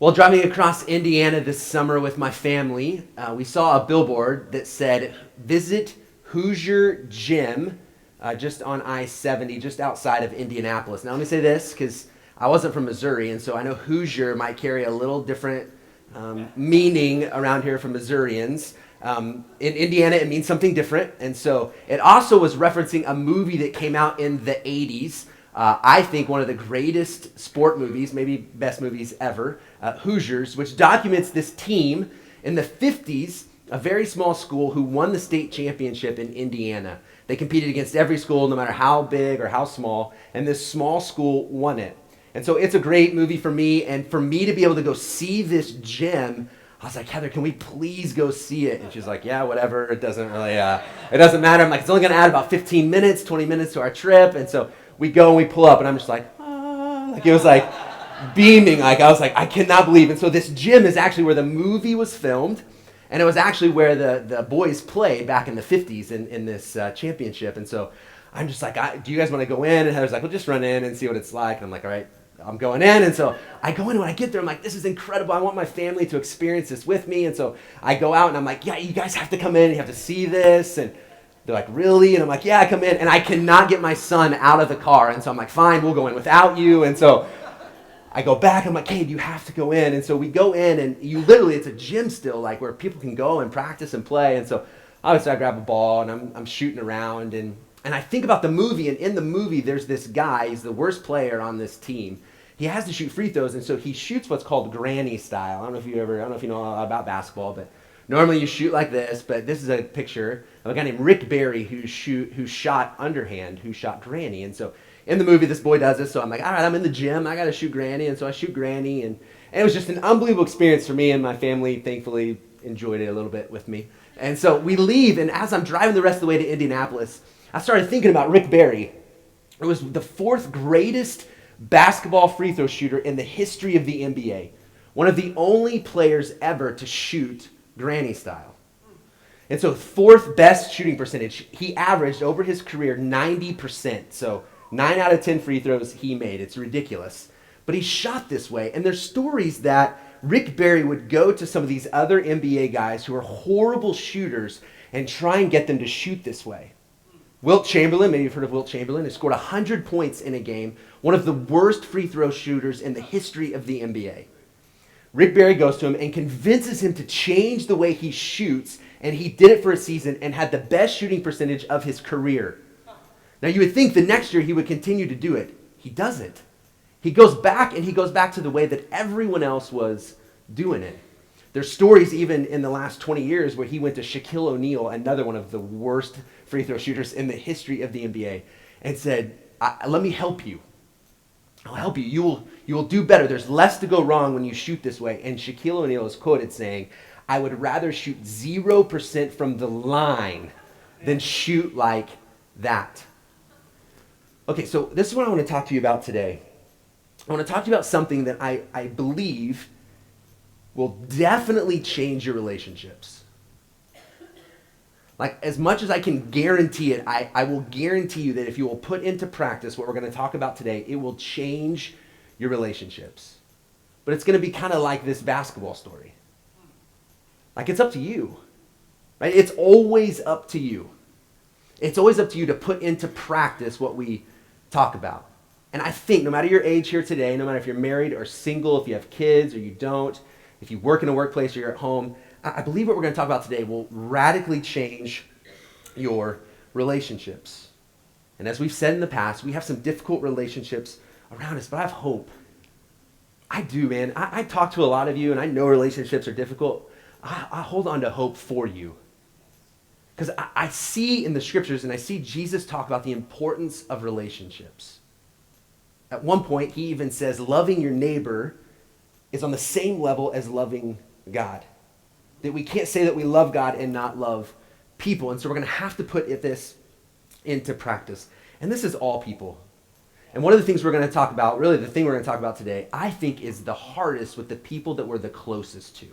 While driving across Indiana this summer with my family, we saw a billboard that said, "Visit Hoosier Gym," just on I-70, just outside of Indianapolis. Now let me say this, because I wasn't from Missouri, and so I know Hoosier might carry a little different meaning around here for Missourians. In Indiana, it means something different, and so it also was referencing a movie that came out in the 80s. I think one of the greatest sport movies, maybe best movies ever, Hoosiers, which documents this team in the 50s, a very small school who won the state championship in Indiana. They competed against every school, no matter how big or how small, and this small school won it. And so it's a great movie for me, and for me to be able to go see this gym, I was like, "Heather, can we please go see it?" And she's like, "Yeah, whatever, it doesn't really, it doesn't matter." I'm like, "It's only gonna add about 15 minutes, 20 minutes to our trip," and so we go and we pull up, and I'm just like, like it was like beaming. Like I was like, I cannot believe. And so this gym is actually where the movie was filmed, and it was actually where the boys played back in the 50s in this championship. And so I'm just like, "Do you guys want to go in?" And Heather's like, "Well, just run in and see what it's like." And I'm like, "All right, I'm going in." And so I go in, and when I get there, I'm like, "This is incredible. I want my family to experience this with me." And so I go out, and I'm like, "Yeah, you guys have to come in. You have to see this." And they're like, "Really?" And I'm like, "Yeah, come in." And I cannot get my son out of the car. And so I'm like, "Fine, we'll go in without you." And so I go back. I'm like, "Hey, you have to go in." And so we go in, and it's a gym still, like where people can go and practice and play. And so obviously I grab a ball, and I'm shooting around. And I think about the movie. And in the movie, there's this guy. He's the worst player on this team. He has to shoot free throws. And so he shoots what's called granny style. I don't know if you know about basketball, but normally you shoot like this, but this is a picture of a guy named Rick Barry who shot underhand, who shot granny. And so in the movie, this boy does this, so I'm like, all right, I'm in the gym, I got to shoot granny. And so I shoot granny, and it was just an unbelievable experience for me, and my family thankfully enjoyed it a little bit with me. And so we leave, and as I'm driving the rest of the way to Indianapolis, I started thinking about Rick Barry. It was the fourth greatest basketball free throw shooter in the history of the NBA. One of the only players ever to shoot granny style. And so fourth best shooting percentage. He averaged over his career 90%. So 9 out of 10 free throws he made. It's ridiculous. But he shot this way. And there's stories that Rick Barry would go to some of these other NBA guys who are horrible shooters and try and get them to shoot this way. Wilt Chamberlain, maybe you've heard of Wilt Chamberlain, who scored 100 points in a game, one of the worst free throw shooters in the history of the NBA. Rick Barry goes to him and convinces him to change the way he shoots, and he did it for a season and had the best shooting percentage of his career. Now you would think the next year he would continue to do it. He doesn't. He goes back to the way that everyone else was doing it. There's stories even in the last 20 years where he went to Shaquille O'Neal, another one of the worst free throw shooters in the history of the NBA, and said, "Let me help you. I'll help you. You will do better. There's less to go wrong when you shoot this way." And Shaquille O'Neal is quoted saying, "I would rather shoot 0% from the line than shoot like that." Okay, so this is what I want to talk to you about today. I want to talk to you about something that I believe will definitely change your relationships. Like, as much as I can guarantee it, I will guarantee you that if you will put into practice what we're going to talk about today, it will change your relationships. But it's going to be kind of like this basketball story. Like, it's up to you, right? It's always up to you. It's always up to you to put into practice what we talk about. And I think no matter your age here today, no matter if you're married or single, if you have kids or you don't, if you work in a workplace or you're at home, I believe what we're going to talk about today will radically change your relationships. And as we've said in the past, we have some difficult relationships around us, but I have hope. I do, man. I talk to a lot of you, and I know relationships are difficult. I hold on to hope for you. Because I see in the scriptures, and I see Jesus talk about the importance of relationships. At one point, he even says loving your neighbor is on the same level as loving God. That we can't say that we love God and not love people. And so we're going to have to put this into practice. And this is all people. And one of the things we're going to talk about, really the thing we're going to talk about today, I think is the hardest with the people that we're the closest to.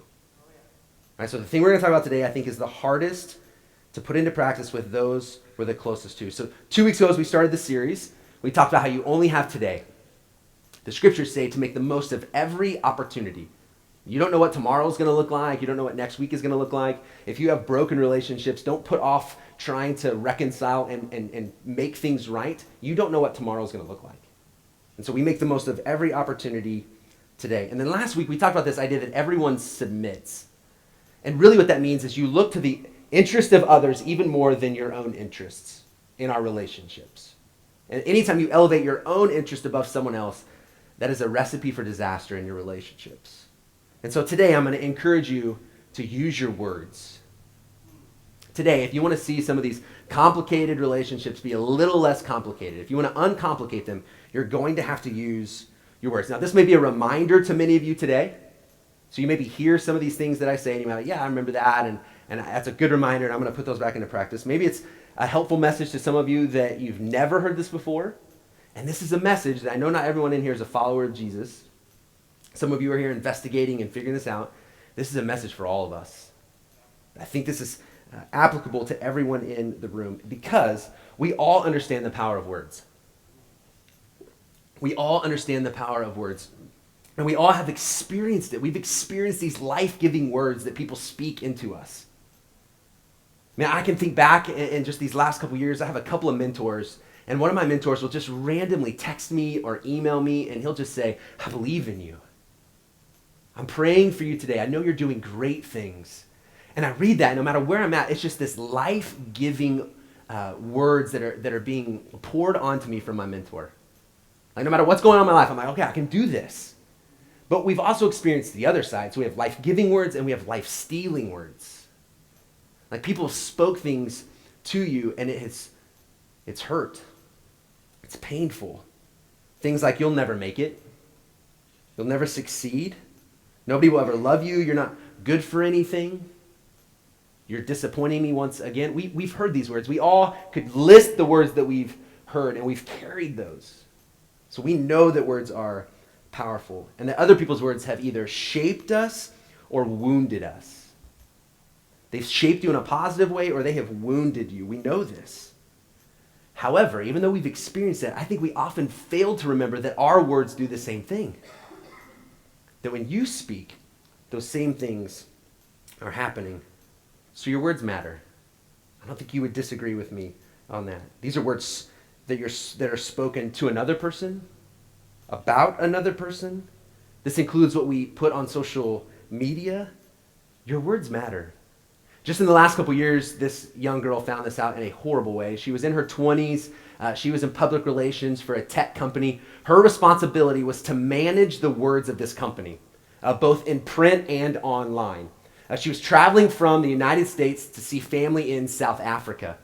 Right, so the thing we're going to talk about today, I think, is the hardest to put into practice with those we're the closest to. So 2 weeks ago, as we started the series, we talked about how you only have today. The scriptures say to make the most of every opportunity. You don't know what tomorrow's going to look like. You don't know what next week is going to look like. If you have broken relationships, don't put off trying to reconcile and make things right. You don't know what tomorrow's going to look like. And so we make the most of every opportunity today. And then last week we talked about this idea that everyone submits. And really what that means is you look to the interest of others even more than your own interests in our relationships. And anytime you elevate your own interest above someone else, that is a recipe for disaster in your relationships. And so today I'm going to encourage you to use your words. Today, if you want to see some of these complicated relationships be a little less complicated, if you want to uncomplicate them, you're going to have to use your words. Now, this may be a reminder to many of you today. So you maybe hear some of these things that I say, and you might be like, yeah, I remember that, and that's a good reminder, and I'm going to put those back into practice. Maybe it's a helpful message to some of you that you've never heard this before. And this is a message that I know not everyone in here is a follower of Jesus. Some of you are here investigating and figuring this out. This is a message for all of us. I think this is applicable to everyone in the room because we all understand the power of words. We all understand the power of words. And we all have experienced it. We've experienced these life-giving words that people speak into us. Man, I can think back in just these last couple years, I have a couple of mentors, and one of my mentors will just randomly text me or email me, and he'll just say, I believe in you. I'm praying for you today. I know you're doing great things. And I read that, and no matter where I'm at, it's just this life-giving words that are being poured onto me from my mentor. Like no matter what's going on in my life, I'm like, okay, I can do this. But we've also experienced the other side. So we have life-giving words and we have life-stealing words. Like people spoke things to you and it's hurt. It's painful. Things like you'll never make it. You'll never succeed. Nobody will ever love you. You're not good for anything. You're disappointing me once again. We've heard these words. We all could list the words that we've heard and we've carried those. So we know that words are powerful and that other people's words have either shaped us or wounded us. They've shaped you in a positive way or they have wounded you. We know this. However, even though we've experienced that, I think we often fail to remember that our words do the same thing. That when you speak, those same things are happening. So your words matter. I don't think you would disagree with me on that. These are words that are spoken to another person, about another person. This includes what we put on social media. Your words matter. Just in the last couple years, this young girl found this out in a horrible way. She was in her 20s. She was in public relations for a tech company. Her responsibility was to manage the words of this company, both in print and online. She was traveling from the United States to see family in South Africa.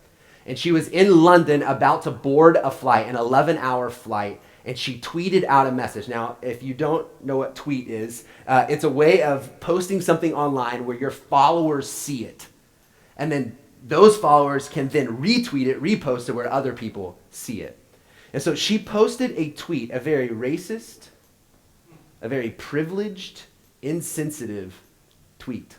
And she was in London about to board a flight, an 11-hour flight, and she tweeted out a message. Now, if you don't know what tweet is, it's a way of posting something online where your followers see it. And then those followers can then retweet it, repost it where other people see it. And so she posted a tweet, a very racist, a very privileged, insensitive tweet.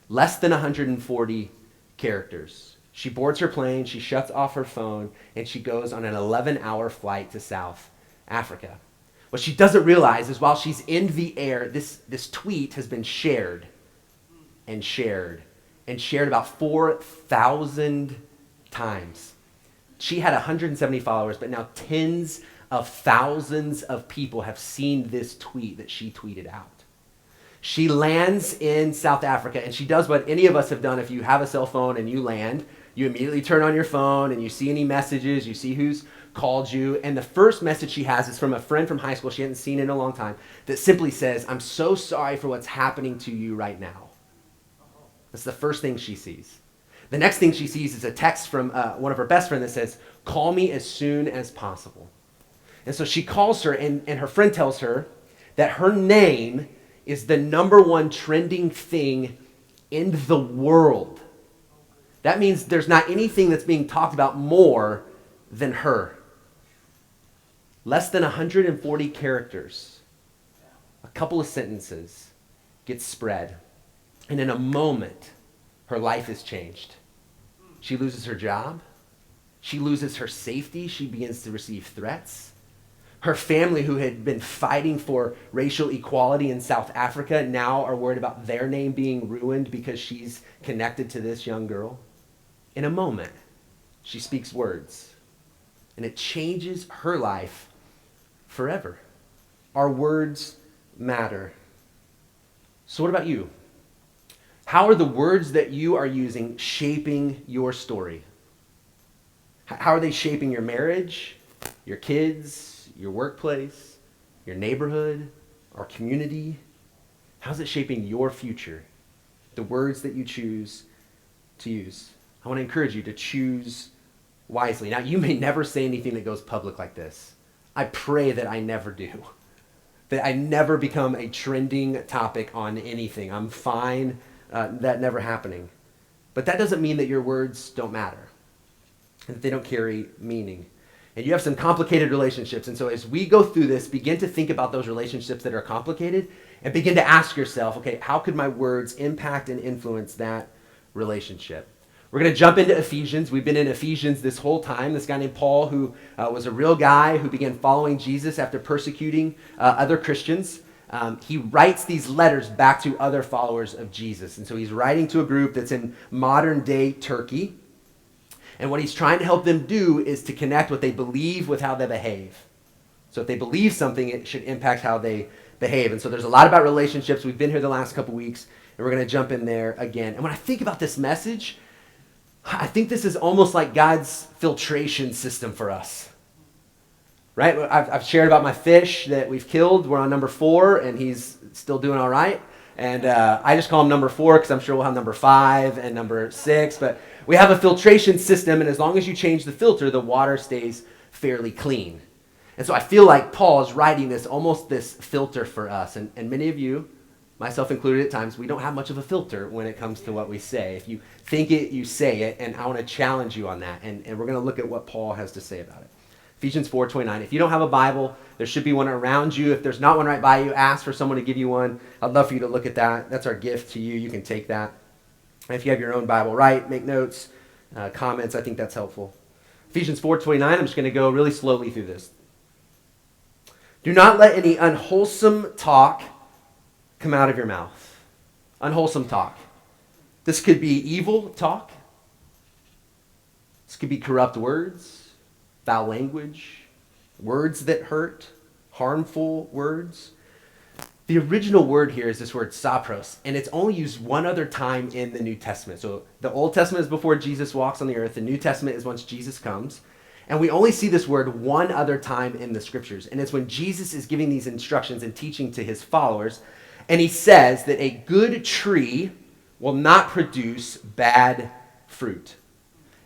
Less than 140 characters. She boards her plane, she shuts off her phone, and she goes on an 11-hour flight to South Africa. What she doesn't realize is while she's in the air, this tweet has been shared and shared and shared about 4,000 times. She had 170 followers, but now tens of thousands of people have seen this tweet that she tweeted out. She lands in South Africa, and she does what any of us have done if you have a cell phone and you land. You immediately turn on your phone, and you see any messages, you see who's called you, and the first message she has is from a friend from high school she hasn't seen in a long time that simply says, I'm so sorry for what's happening to you right now. That's the first thing she sees. The next thing she sees is a text from one of her best friends that says, call me as soon as possible. And so she calls her, and her friend tells her that her name is the #1 trending thing in the world. That means there's not anything that's being talked about more than her. Less than 140 characters, a couple of sentences get spread. And in a moment, her life is changed. She loses her job. She loses her safety. She begins to receive threats. Her family, who had been fighting for racial equality in South Africa, now are worried about their name being ruined because she's connected to this young girl. In a moment, she speaks words, and it changes her life forever. Our words matter. So what about you? How are the words that you are using shaping your story? How are they shaping your marriage, your kids, your workplace, your neighborhood, our community? How's it shaping your future? The words that you choose to use. I want to encourage you to choose wisely. Now, you may never say anything that goes public like this. I pray that I never do. That I never become a trending topic on anything. I'm fine that never happening. But that doesn't mean that your words don't matter, and that they don't carry meaning. And you have some complicated relationships. And so as we go through this, begin to think about those relationships that are complicated and begin to ask yourself, okay, how could my words impact and influence that relationship? We're going to jump into Ephesians. We've been in Ephesians this whole time. This guy named Paul, who was a real guy who began following Jesus after persecuting other Christians. He writes these letters back to other followers of Jesus. And so he's writing to a group that's in modern day Turkey. And what he's trying to help them do is to connect what they believe with how they behave. So if they believe something, it should impact how they behave. And so there's a lot about relationships. We've been here the last couple weeks, and we're going to jump in there again. And when I think about this message, I think this is almost like God's filtration system for us, right? I've shared about my fish that we've killed. We're on number 4, and he's still doing all right. And I just call him number 4 because I'm sure we'll have number 5 and number 6. But we have a filtration system, and as long as you change the filter, the water stays fairly clean. And so I feel like Paul is writing almost this filter for us. And many of you, myself included at times, we don't have much of a filter when it comes to what we say. If you think it, you say it, and I want to challenge you on that. And we're going to look at what Paul has to say about it. Ephesians 4:29. If you don't have a Bible, there should be one around you. If there's not one right by you, ask for someone to give you one. I'd love for you to look at that. That's our gift to you. You can take that. And if you have your own Bible, write, make notes, comments. I think that's helpful. Ephesians 4:29. I'm just going to go really slowly through this. Do not let any unwholesome talk come out of your mouth. Unwholesome talk. This could be evil talk. This could be corrupt words, foul language, words that hurt, harmful words. The original word here is this word sapros, and it's only used one other time in the New Testament. So the Old Testament is before Jesus walks on the earth. The New Testament is once Jesus comes. And we only see this word one other time in the scriptures. And it's when Jesus is giving these instructions and teaching to his followers. And he says that a good tree will not produce bad fruit.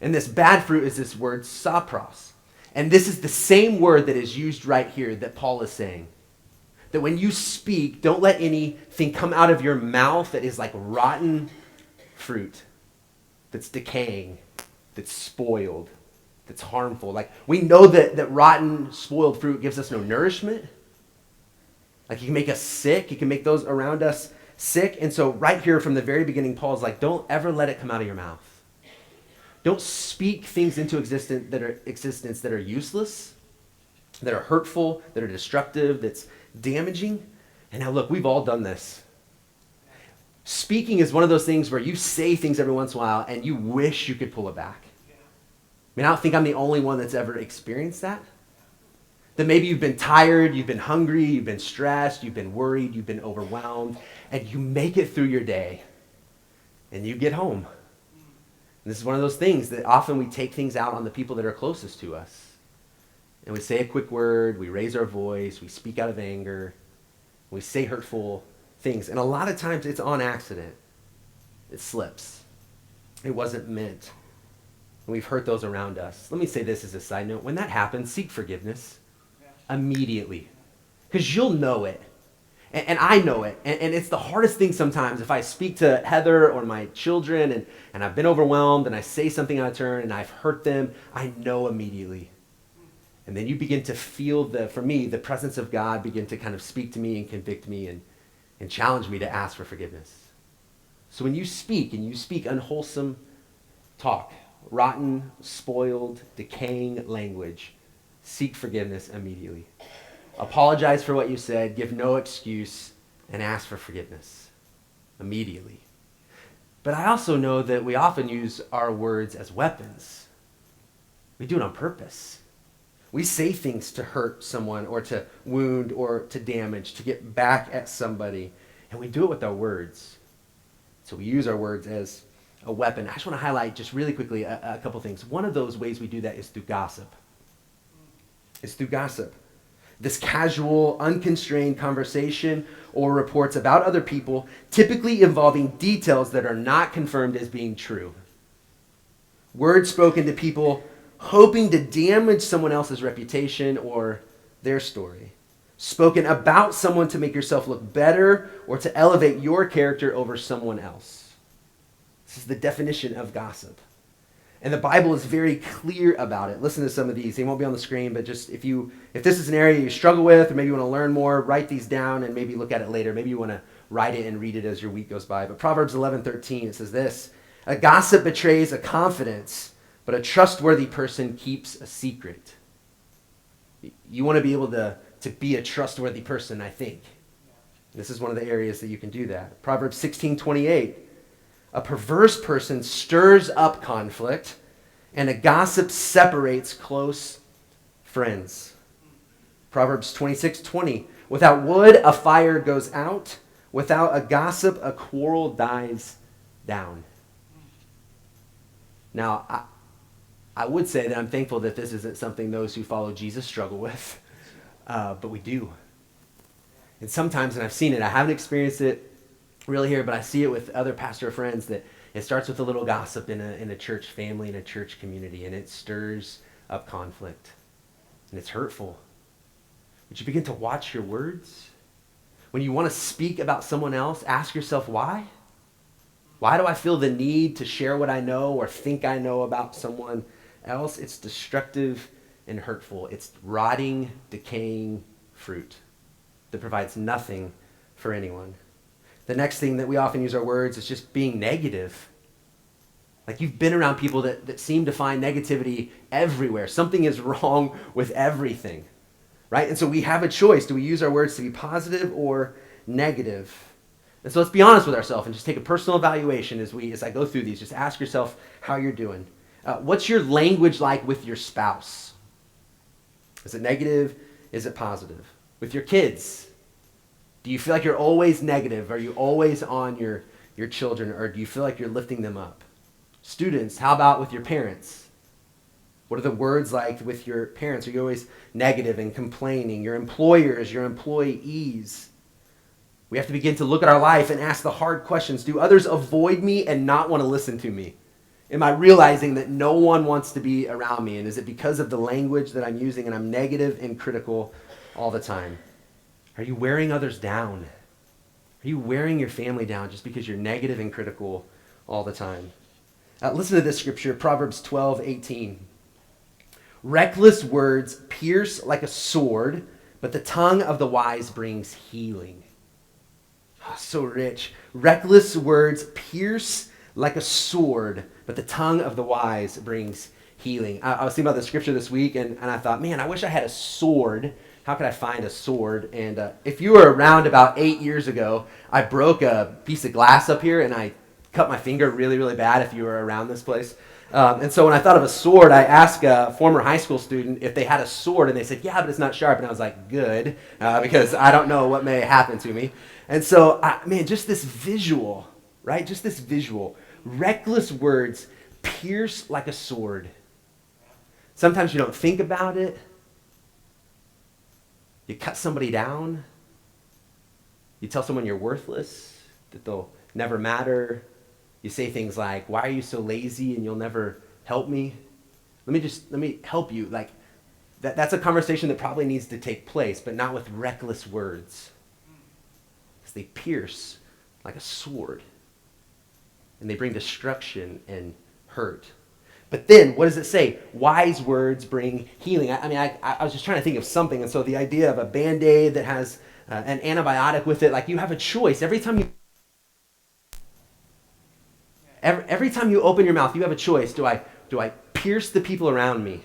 And this bad fruit is this word sapros. And this is the same word that is used right here that Paul is saying. That when you speak, don't let anything come out of your mouth that is like rotten fruit, that's decaying, that's spoiled, that's harmful. Like, we know that rotten, spoiled fruit gives us no nourishment. Like, it can make us sick. It can make those around us sick. And so right here from the very beginning, Paul's like, don't ever let it come out of your mouth. Don't speak things into existence that are useless, that are hurtful, that are destructive, that's damaging. And now look, we've all done this. Speaking is one of those things where you say things every once in a while and you wish you could pull it back. I mean, I don't think I'm the only one that's ever experienced that. That maybe you've been tired, you've been hungry, you've been stressed, you've been worried, you've been overwhelmed, and you make it through your day, and you get home. And this is one of those things that often we take things out on the people that are closest to us. And we say a quick word, we raise our voice, we speak out of anger, we say hurtful things. And a lot of times it's on accident. It slips. It wasn't meant. And we've hurt those around us. Let me say this as a side note. When that happens, seek forgiveness immediately. Because you'll know it. And I know it. And it's the hardest thing sometimes if I speak to Heather or my children and I've been overwhelmed and I say something out of turn and I've hurt them, I know immediately. And then you begin to feel, for me, the presence of God begin to kind of speak to me and convict me and challenge me to ask for forgiveness. So when you speak and you speak unwholesome talk, rotten, spoiled, decaying language, seek forgiveness immediately. apologize for what you said, give no excuse, and ask for forgiveness immediately. But I also know that we often use our words as weapons. We do it on purpose. We say things to hurt someone or to wound or to damage, to get back at somebody. And we do it with our words. So we use our words as a weapon. I just want to highlight just really quickly a couple things. One of those ways we do that is through gossip. It's through gossip. This casual, unconstrained conversation or reports about other people, typically involving details that are not confirmed as being true. Words spoken to people hoping to damage someone else's reputation or their story. Spoken about someone to make yourself look better or to elevate your character over someone else. This is the definition of gossip. And the Bible is very clear about it. Listen to some of these. They won't be on the screen, but just if this is an area you struggle with or maybe you want to learn more, write these down and maybe look at it later. Maybe you want to write it and read it as your week goes by. But Proverbs 11:13, it says this: "A gossip betrays a confidence, but a trustworthy person keeps a secret." You want to be able to be a trustworthy person, I think. This is one of the areas that you can do that. Proverbs 16:28. "A perverse person stirs up conflict, and a gossip separates close friends." Proverbs 26:20. "Without wood, a fire goes out. Without a gossip, a quarrel dies down." Now, I would say that I'm thankful that this isn't something those who follow Jesus struggle with, but we do. And sometimes, and I've seen it, I haven't experienced it really here, but I see it with other pastor friends, that it starts with a little gossip in a church family, in a church community, and it stirs up conflict. And it's hurtful. Would you begin to watch your words? When you want to speak about someone else, ask yourself why? Why do I feel the need to share what I know or think I know about someone else? It's destructive and hurtful. It's rotting, decaying fruit that provides nothing for anyone. The next thing that we often use our words is just being negative. Like, you've been around people that seem to find negativity everywhere. Something is wrong with everything, right? And so we have a choice. Do we use our words to be positive or negative? And so let's be honest with ourselves and just take a personal evaluation as I go through these. Just ask yourself how you're doing. What's your language like with your spouse? Is it negative? Is it positive? With your kids? Do you feel like you're always negative? Are you always on your children, or do you feel like you're lifting them up? Students, how about with your parents? What are the words like with your parents? Are you always negative and complaining? Your employers, your employees. We have to begin to look at our life and ask the hard questions. Do others avoid me and not want to listen to me? Am I realizing that no one wants to be around me? And is it because of the language that I'm using and I'm negative and critical all the time? Are you wearing others down? Are you wearing your family down just because you're negative and critical all the time? Listen to this scripture, Proverbs 12:18. "Reckless words pierce like a sword, but the tongue of the wise brings healing." Oh, so rich. Reckless words pierce like a sword, but the tongue of the wise brings healing. I was thinking about the scripture this week, and I thought, man, I wish I had a sword. How could I find a sword? And if you were around about 8 years ago, I broke a piece of glass up here, and I cut my finger really, really bad if you were around this place. And so when I thought of a sword, I asked a former high school student if they had a sword, and they said, yeah, but it's not sharp. And I was like, good, because I don't know what may happen to me. And so, just this visual, right? Just this visual. Reckless words pierce like a sword. Sometimes you don't think about it. You cut somebody down. You tell someone you're worthless, that they'll never matter. You say things like, why are you so lazy and you'll never help me? Let me help you. Like, that's a conversation that probably needs to take place, but not with reckless words. Because they pierce like a sword. And they bring destruction and hurt. But then, what does it say? Wise words bring healing. I was just trying to think of something, and so the idea of a Band-Aid that has an antibiotic with it, like, you have a choice. Every time you open your mouth, you have a choice. Do I pierce the people around me?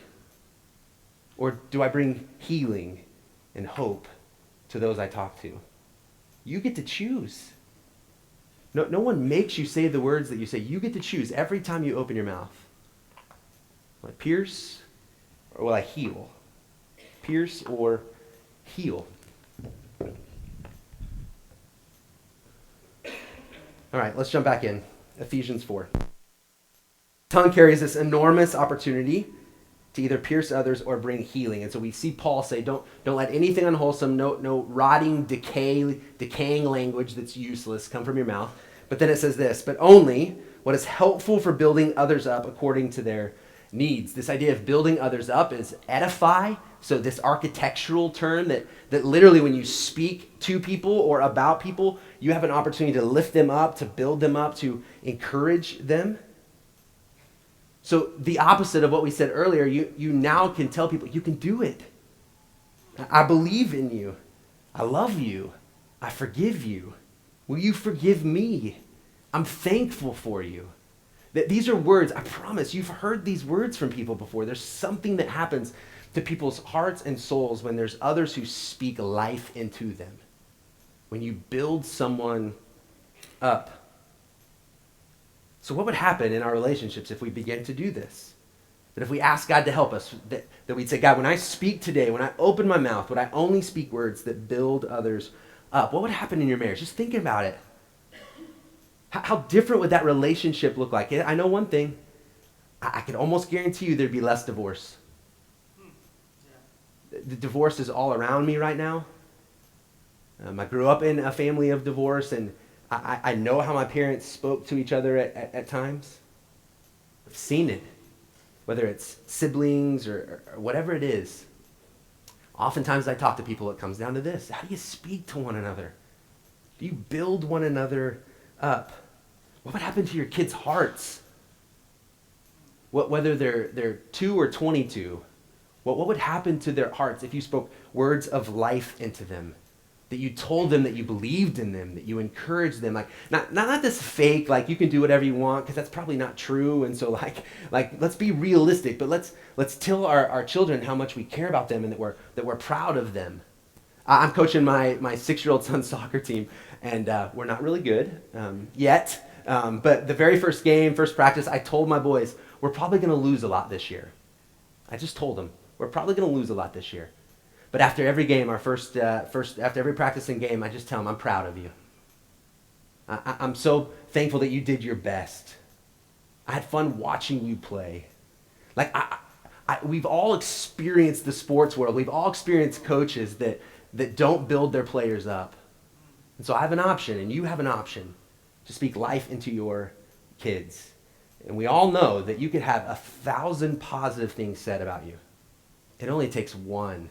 Or do I bring healing and hope to those I talk to. You get to choose. No one makes you say the words that you say. You get to choose every time you open your mouth. Will I pierce or will I heal? Pierce or heal? All right, let's jump back in. Ephesians 4. Tongue carries this enormous opportunity to either pierce others or bring healing. And so we see Paul say, don't let anything unwholesome, no rotting, decaying language that's useless come from your mouth. But then it says this, but only what is helpful for building others up according to their needs. This idea of building others up is edify. So this architectural term that literally when you speak to people or about people, you have an opportunity to lift them up, to build them up, to encourage them. So the opposite of what we said earlier, you now can tell people, you can do it. I believe in you. I love you. I forgive you. Will you forgive me? I'm thankful for you. That these are words, I promise, you've heard these words from people before. There's something that happens to people's hearts and souls when there's others who speak life into them. When you build someone up. So what would happen in our relationships if we begin to do this? That if we ask God to help us, that we'd say, God, when I speak today, when I open my mouth, would I only speak words that build others up? What would happen in your marriage? Just think about it. How different would that relationship look like? I know one thing. I could almost guarantee you there'd be less divorce. The divorce is all around me right now. I grew up in a family of divorce, and I know how my parents spoke to each other at times. I've seen it, whether it's siblings or whatever it is. Oftentimes I talk to people, it comes down to this. How do you speak to one another? Do you build one another up? What would happen to your kids' hearts? Whether they're 2 or 22, what would happen to their hearts if you spoke words of life into them? That you told them that you believed in them, that you encouraged them. Like not this fake, like you can do whatever you want, because that's probably not true. And so like let's be realistic, but let's tell our children how much we care about them and that we're proud of them. I'm coaching my 6-year-old son's soccer team, and we're not really good yet. But the very first practice, I told my boys, we're probably going to lose a lot this year. I just told them, we're probably going to lose a lot this year. But after every game, after every practicing game, I just tell them, I'm proud of you. I'm so thankful that you did your best. I had fun watching you play. Like we've all experienced the sports world. We've all experienced coaches that don't build their players up. And so I have an option, and you have an option to speak life into your kids. And we all know that you could have 1,000 positive things said about you. It only takes one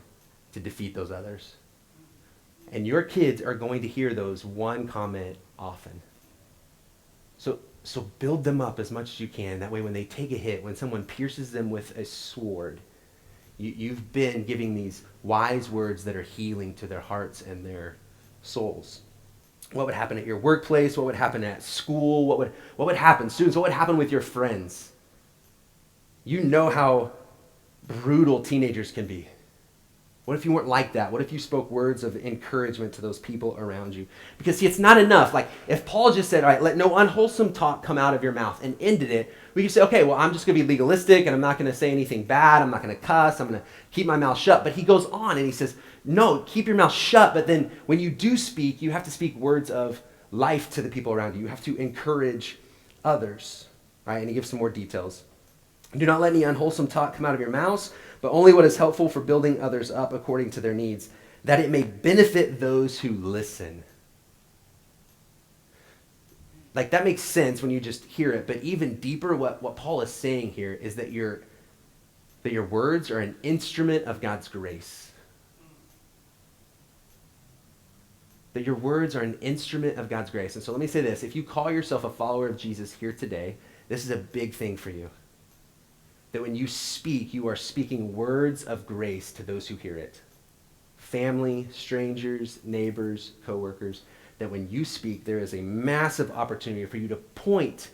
to defeat those others. And your kids are going to hear those one comment often. So build them up as much as you can. That way when they take a hit, when someone pierces them with a sword, you've been giving these wise words that are healing to their hearts and their souls. What would happen at your workplace? What would happen at school? What would happen, students? What would happen with your friends? You know how brutal teenagers can be. What if you weren't like that? What if you spoke words of encouragement to those people around you? Because see, it's not enough. Like if Paul just said, all right, let no unwholesome talk come out of your mouth and ended it, we could say, okay, well, I'm just going to be legalistic and I'm not going to say anything bad. I'm not going to cuss. I'm going to keep my mouth shut. But he goes on and he says, no, keep your mouth shut. But then when you do speak, you have to speak words of life to the people around you. You have to encourage others, right? And he gives some more details. Do not let any unwholesome talk come out of your mouths, but only what is helpful for building others up according to their needs, that it may benefit those who listen. Like that makes sense when you just hear it, but even deeper, what Paul is saying here is that your words are an instrument of God's grace. That your words are an instrument of God's grace. And so let me say this, if you call yourself a follower of Jesus here today, this is a big thing for you. That when you speak, you are speaking words of grace to those who hear it. Family, strangers, neighbors, coworkers. That when you speak, there is a massive opportunity for you to point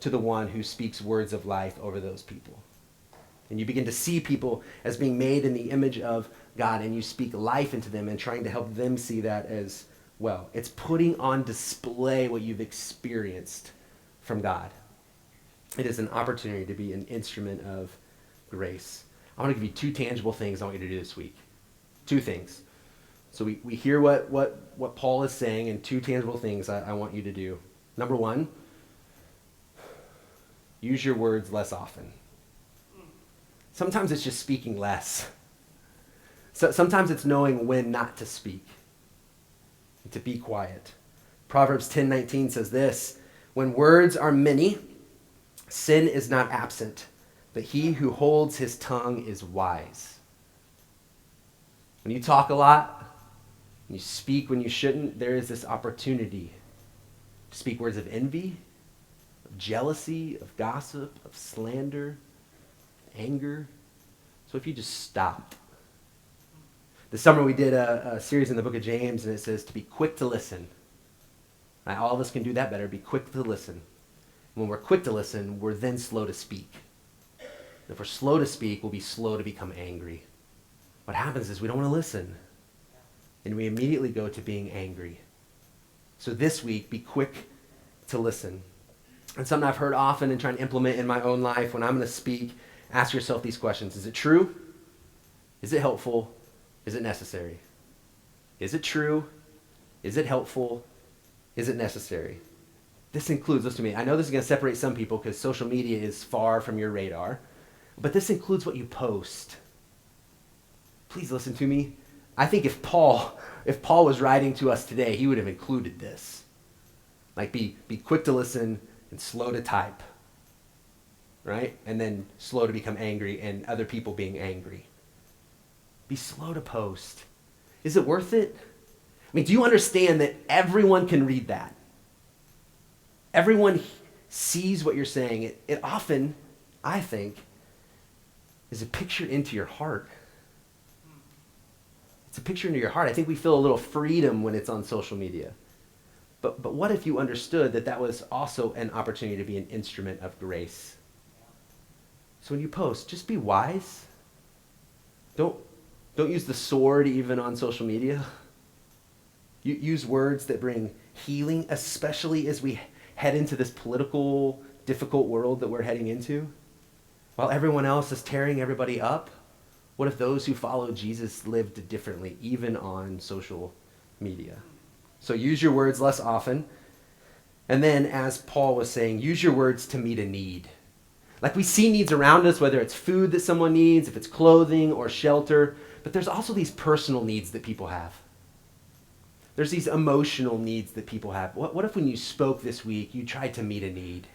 to the one who speaks words of life over those people. And you begin to see people as being made in the image of God and you speak life into them and trying to help them see that as well. It's putting on display what you've experienced from God. It is an opportunity to be an instrument of grace. I want to give you two tangible things I want you to do this week. Two things. So we hear what Paul is saying, and two tangible things I want you to do. Number one, use your words less often. Sometimes it's just speaking less. So sometimes it's knowing when not to speak, and to be quiet. Proverbs 10:19 says this, when words are many, sin is not absent, but he who holds his tongue is wise. When you talk a lot, when you speak when you shouldn't, there is this opportunity to speak words of envy, of jealousy, of gossip, of slander, anger. So if you just stop. This summer we did a series in the book of James, and it says to be quick to listen. Right? All of us can do that better. Be quick to listen. When we're quick to listen, we're then slow to speak. If we're slow to speak, we'll be slow to become angry. What happens is we don't want to listen, and we immediately go to being angry. So this week, be quick to listen. And something I've heard often and trying to implement in my own life when I'm going to speak, ask yourself these questions. Is it true? Is it helpful? Is it necessary? Is it true? Is it helpful? Is it necessary? This includes, listen to me, I know this is going to separate some people because social media is far from your radar, but this includes what you post. Please listen to me. I think if Paul was writing to us today, he would have included this. Like be quick to listen and slow to type, right? And then slow to become angry and other people being angry. Be slow to post. Is it worth it? I mean, do you understand that everyone can read that? Everyone sees what you're saying. It often, I think, is a picture into your heart. It's a picture into your heart. I think we feel a little freedom when it's on social media. But what if you understood that that was also an opportunity to be an instrument of grace? So when you post, just be wise. Don't use the sword even on social media. You use words that bring healing, especially as we head into this political, difficult world that we're heading into. While everyone else is tearing everybody up, what if those who follow Jesus lived differently, even on social media? So use your words less often. And then, as Paul was saying, use your words to meet a need. Like we see needs around us, whether it's food that someone needs, if it's clothing or shelter, but there's also these personal needs that people have. There's these emotional needs that people have. What if when you spoke this week, you tried to meet a need?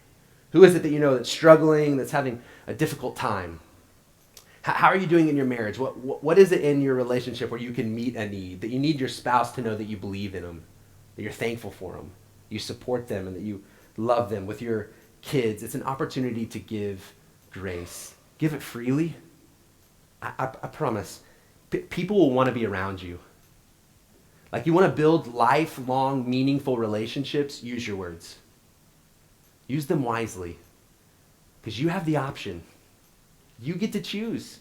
Who is it that you know that's struggling, that's having a difficult time? How are you doing in your marriage? What is it in your relationship where you can meet a need, that you need your spouse to know that you believe in them, that you're thankful for them, you support them, and that you love them? With your kids, it's an opportunity to give grace. Give it freely. I promise, people will want to be around you. Like you want to build lifelong, meaningful relationships, use your words. Use them wisely, because you have the option. You get to choose.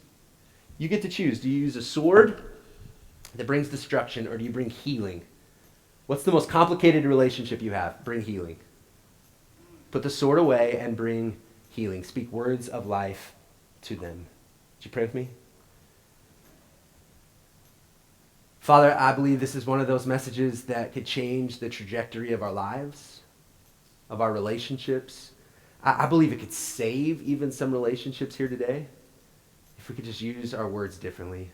You get to choose. Do you use a sword that brings destruction, or do you bring healing? What's the most complicated relationship you have? Bring healing. Put the sword away and bring healing. Speak words of life to them. Would you pray with me? Father, I believe this is one of those messages that could change the trajectory of our lives, of our relationships. I believe it could save even some relationships here today if we could just use our words differently.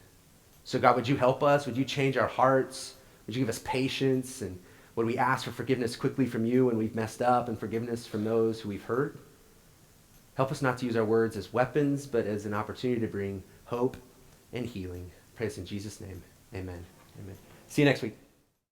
So God, would you help us? Would you change our hearts? Would you give us patience? And would we ask for forgiveness quickly from you when we've messed up, and forgiveness from those who we've hurt? Help us not to use our words as weapons, but as an opportunity to bring hope and healing. Praise in Jesus' name. Amen. Amen. See you next week.